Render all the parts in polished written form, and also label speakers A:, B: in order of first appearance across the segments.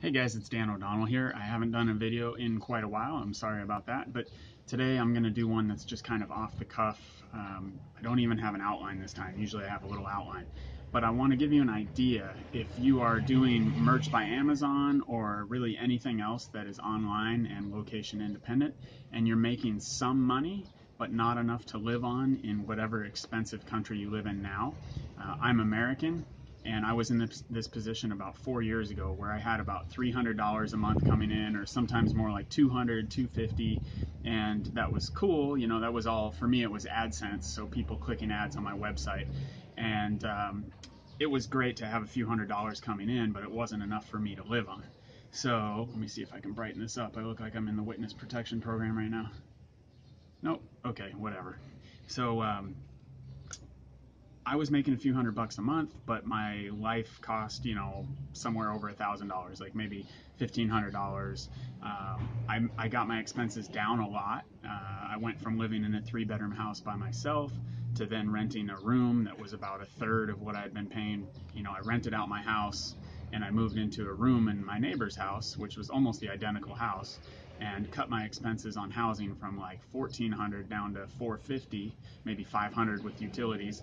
A: Hey guys, it's Dan O'Donnell here. I haven't done a video in quite a while. I'm sorry about that, but today I'm going to do one that's just kind of off the cuff. I don't even have an outline this time. Usually I have a little outline, but I want to give you an idea. If you are doing merch by Amazon or really anything else that is online and location independent, and you're making some money but not enough to live on in whatever expensive country you live in now. I'm American. And I was in this position about 4 years ago where I had about $300 a month coming in, or sometimes more like $200, $250, and that was cool. You know, that was all, for me it was AdSense, so people clicking ads on my website. And it was great to have a few $100s coming in, but it wasn't enough for me to live on. So let me see if I can brighten this up. I look like I'm in the witness protection program right now. Nope, okay, whatever. So I was making a few $100 a month, but my life cost, you know, somewhere over $1,000, like maybe $1,500. I got my expenses down a lot. I went from living in a 3-bedroom house by myself to then renting a room that was about a third of what I'd been paying. You know, I rented out my house and I moved into a room in my neighbor's house, which was almost the identical house, and cut my expenses on housing from like $1,400 down to $450, maybe $500 with utilities.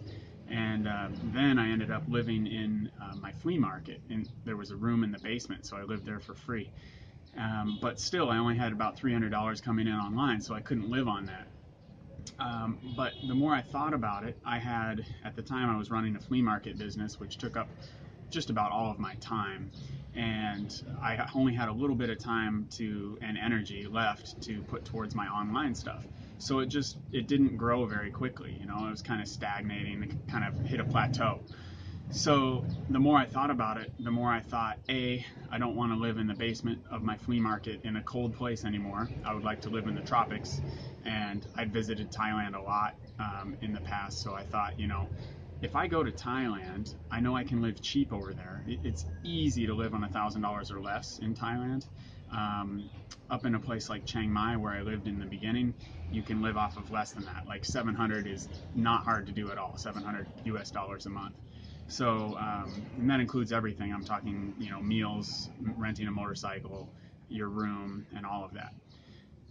A: And then I ended up living in my flea market, and there was a room in the basement, so I lived there for free. But still, I only had about $300 coming in online, so I couldn't live on that. But the more I thought about it, I had, at the time I was running a flea market business, which took up just about all of my time, and I only had a little bit of time and energy left to put towards my online stuff. So it didn't grow very quickly. You know, it was kind of stagnating, it kind of hit a plateau. So the more I thought about it, the more I thought, I don't want to live in the basement of my flea market in a cold place anymore. I would like to live in the tropics, and I'd visited Thailand a lot in the past, so I thought, you know, if I go to Thailand, I know I can live cheap over there. It's easy to live on $1,000 or less in Thailand. Up in a place like Chiang Mai, where I lived in the beginning, you can live off of less than that. Like 700 is not hard to do at all, 700 US dollars a month. So, and that includes everything. I'm talking, you know, meals, renting a motorcycle, your room, and all of that.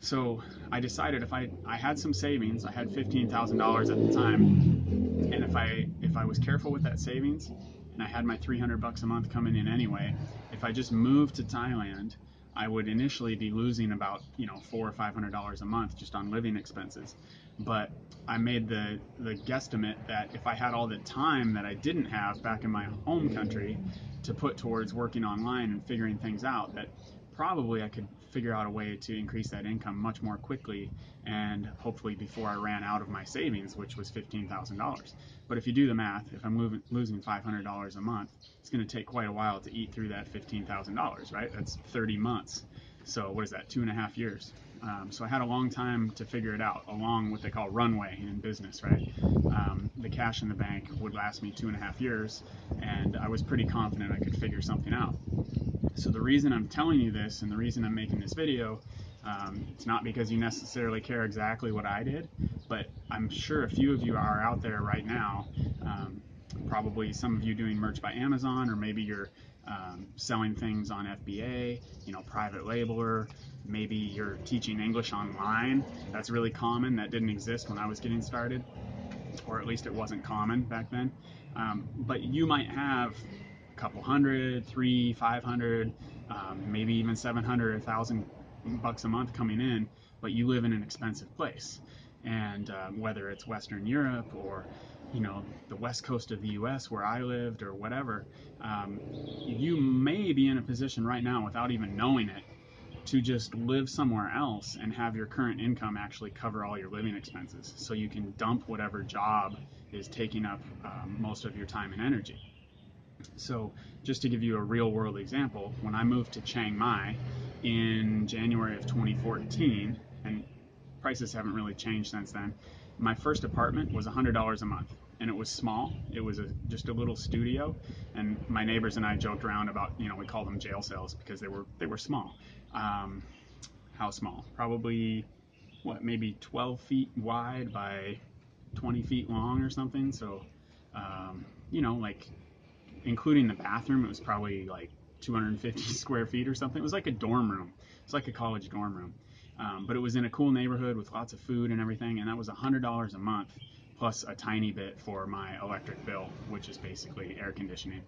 A: So I decided if I had some savings, I had $15,000 at the time, and if I was careful with that savings, and I had my $300 a month coming in anyway, if I just moved to Thailand, I would initially be losing about, you know, $400 or $500 a month just on living expenses. But I made the guesstimate that if I had all the time that I didn't have back in my home country to put towards working online and figuring things out, that probably I could figure out a way to increase that income much more quickly, and hopefully before I ran out of my savings, which was $15,000. But if you do the math, if I'm losing $500 a month, it's going to take quite a while to eat through that $15,000, right? That's 30 months. So what is that, 2.5 years? So I had a long time to figure it out, along what they call runway in business, right? The cash in the bank would last me 2.5 years, and I was pretty confident I could figure something out. So the reason I'm telling you this, and the reason I'm making this video, it's not because you necessarily care exactly what I did, but I'm sure a few of you are out there right now, probably some of you doing merch by Amazon, or maybe you're selling things on FBA, you know, private labeler. Maybe you're teaching English online. That's really common. That didn't exist when I was getting started, or at least it wasn't common back then. But you might have a couple hundred, $300, $500, maybe even $700, $1,000 a month coming in, but you live in an expensive place. And whether it's Western Europe or, you know, the west coast of the US where I lived, or whatever, you may be in a position right now, without even knowing it, to just live somewhere else and have your current income actually cover all your living expenses, so you can dump whatever job is taking up most of your time and energy. So just to give you a real world example, when I moved to Chiang Mai in January of 2014, and prices haven't really changed since then, my first apartment was $100 a month, and it was small. It was just a little studio, and my neighbors and I joked around about, you know, we called them jail cells because they were small. How small? Probably, what, maybe 12 feet wide by 20 feet long or something. So, you know, like, including the bathroom, it was probably like 250 square feet or something. It was like a dorm room. It's like a college dorm room. But it was in a cool neighborhood with lots of food and everything, and that was $100 a month plus a tiny bit for my electric bill, which is basically air conditioning.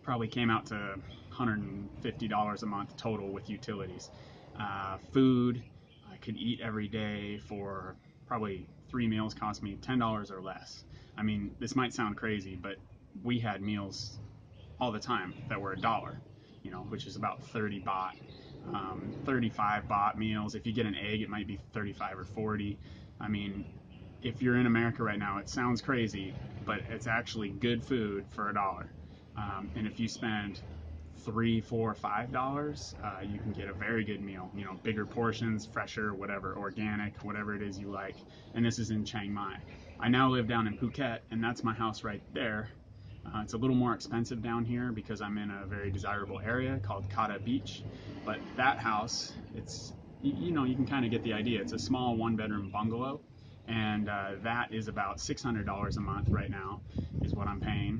A: Probably came out to $150 a month total with utilities. Food, I could eat every day for probably 3 meals, cost me $10 or less. I mean, this might sound crazy, but we had meals all the time that were $1, which is about 30 baht. 35 baht meals. If you get an egg, it might be 35 or 40. I mean, if you're in America right now, it sounds crazy, but it's actually good food for $1. And if you spend $3, $4, $5, you can get a very good meal. Bigger portions, fresher, whatever, organic, whatever it is you like. And this is in Chiang Mai. I now live down in Phuket, and that's my house right there. It's a little more expensive down here because I'm in a very desirable area called Kata Beach. But that house, it's, you can kind of get the idea. It's a small 1-bedroom bungalow, and that is about $600 a month right now is what I'm paying,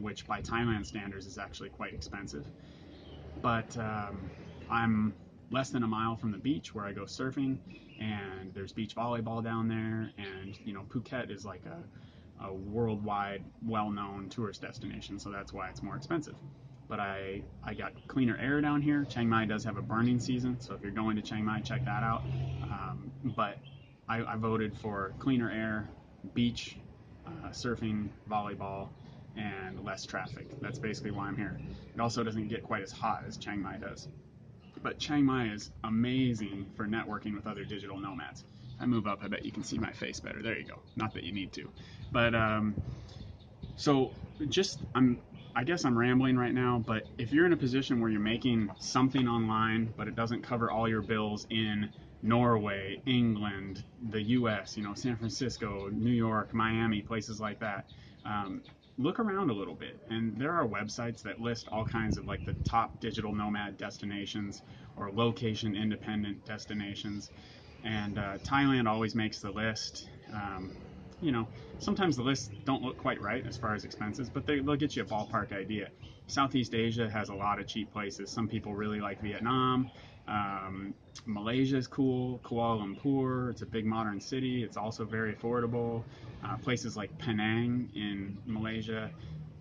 A: which by Thailand standards is actually quite expensive. But I'm less than a mile from the beach where I go surfing, and there's beach volleyball down there, and Phuket is like a worldwide well-known tourist destination, so that's why it's more expensive. But I got cleaner air down here. Chiang Mai does have a burning season, so if you're going to Chiang Mai, check that out. But I voted for cleaner air, beach, surfing, volleyball, and less traffic. That's basically why I'm here. It also doesn't get quite as hot as Chiang Mai does. But Chiang Mai is amazing for networking with other digital nomads. If I move up, I bet you can see my face better. There you go. Not that you need to. But so I guess I'm rambling right now, but if you're in a position where you're making something online, but it doesn't cover all your bills in Norway, England, the US, San Francisco, New York, Miami, places like that, look around a little bit. And there are websites that list all kinds of like the top digital nomad destinations or location independent destinations. And Thailand always makes the list. Sometimes the lists don't look quite right as far as expenses, but they'll get you a ballpark idea. Southeast Asia has a lot of cheap places. Some people really like Vietnam. Malaysia is cool. Kuala Lumpur, it's a big modern city. It's also very affordable. Places like Penang in Malaysia,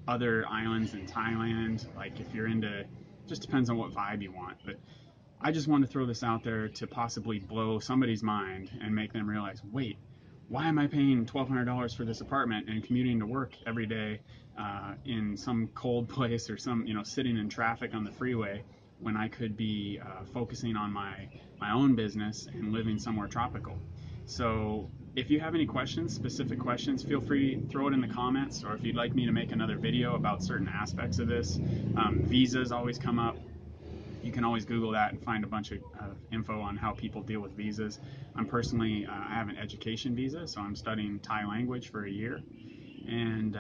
A: other islands in Thailand. Like if you're into, just depends on what vibe you want. But I just want to throw this out there to possibly blow somebody's mind and make them realize, wait, why am I paying $1,200 for this apartment and commuting to work every day in some cold place or sitting in traffic on the freeway when I could be focusing on my own business and living somewhere tropical? So if you have any questions, specific questions, feel free to throw it in the comments, or if you'd like me to make another video about certain aspects of this. Visas always come up. You can always Google that and find a bunch of info on how people deal with visas. I'm personally, I have an education visa, so I'm studying Thai language for a year. And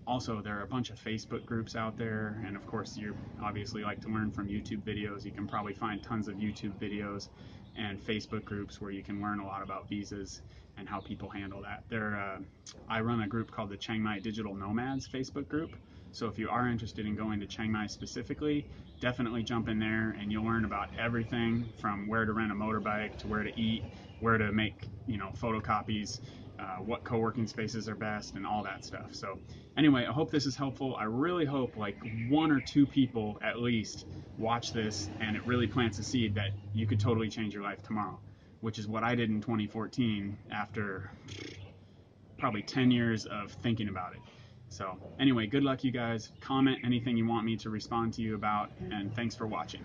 A: also there are a bunch of Facebook groups out there, and of course you obviously like to learn from YouTube videos. You can probably find tons of YouTube videos and Facebook groups where you can learn a lot about visas and how people handle that. I run a group called the Chiang Mai Digital Nomads Facebook group. So if you are interested in going to Chiang Mai specifically, definitely jump in there and you'll learn about everything from where to rent a motorbike to where to eat, where to make photocopies, what co-working spaces are best, and all that stuff. So anyway, I hope this is helpful. I really hope like 1 or 2 people at least watch this and it really plants a seed that you could totally change your life tomorrow, which is what I did in 2014 after probably 10 years of thinking about it. So anyway, good luck you guys. Comment anything you want me to respond to you about, and thanks for watching.